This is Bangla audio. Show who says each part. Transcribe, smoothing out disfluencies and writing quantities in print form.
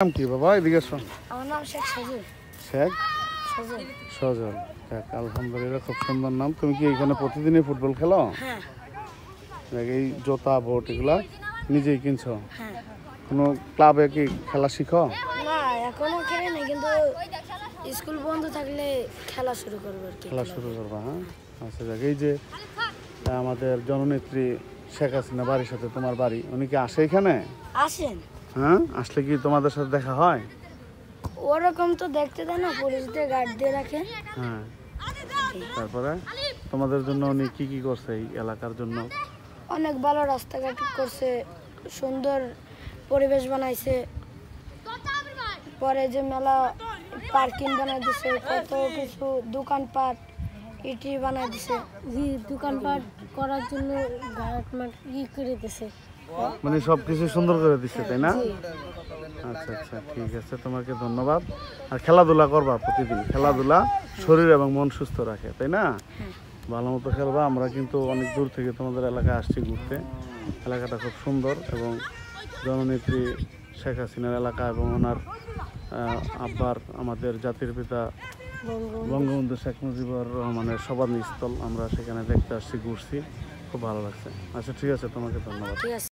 Speaker 1: নাম কি বাবা? এদিকে এসো।
Speaker 2: আমার নাম শেখ সজল।
Speaker 1: শেখ
Speaker 2: সজল।
Speaker 1: সজল। যাক, আলহামদুলিল্লাহ, খুব সুন্দর নাম। তুমি কি এখানে প্রতিদিনই ফুটবল খেলো?
Speaker 2: হ্যাঁ
Speaker 1: এই জোতা বোট এগুলা নিজেই কিনছো?
Speaker 2: হ্যাঁ।
Speaker 1: কোনো ক্লাবে কি খেলা শিখো?
Speaker 2: না এখনো খেলি না, কিন্তু স্কুল বন্ধ থাকলে খেলা শুরু করবো আর কি।
Speaker 1: খেলা শুরু করবা? হ্যাঁ, আচ্ছা। যাক, এই যে আমাদের জননেত্রী শেখ হাসিনা বাড়ির সাথে তোমার বাড়ি, উনি কি আসে এখানে?
Speaker 2: আসেন।
Speaker 1: হ্যাঁ, আসলে কি তোমাদের সাথে দেখা হয়?
Speaker 2: ওরকম তো দেখতে দেয় না, পুলিশ দিয়ে গার্ড দিয়ে রাখে।
Speaker 1: হ্যাঁ, তারপরে তোমাদের জন্য উনি কি কি করছে এই এলাকার জন্য?
Speaker 2: অনেক ভালো রাস্তাঘাট করছে, সুন্দর পরিবেশ বানাইছে। পরে যে মেলা পার্কিং বানাই দিছে, কত কিছু দোকানপাট ইটি বানাই দিছে। দোকানপাট করার জন্য ই করে দিছে,
Speaker 1: মানে সবকিছু সুন্দর করে দিচ্ছে, তাই না? আচ্ছা আচ্ছা, ঠিক আছে, তোমাকে ধন্যবাদ। আর খেলাধুলা করবা প্রতিদিন, খেলাধুলা শরীর এবং মন সুস্থ রাখে, তাই না? ভালো মতো খেলবা। আমরা কিন্তু অনেক দূর থেকে তোমাদের এলাকায় আসছি ঘুরতে। এলাকাটা খুব সুন্দর এবং জননেত্রী শেখ হাসিনার এলাকা এবং ওনার আব্বার, আমাদের জাতির পিতা বঙ্গবন্ধু শেখ মুজিবুর রহমানের সমাধিস্থল, আমরা সেখানে দেখতে আসছি, ঘুরছি, খুব ভালো লাগছে। আচ্ছা, ঠিক আছে, তোমাকে ধন্যবাদ।
Speaker 2: ঠিক আছে।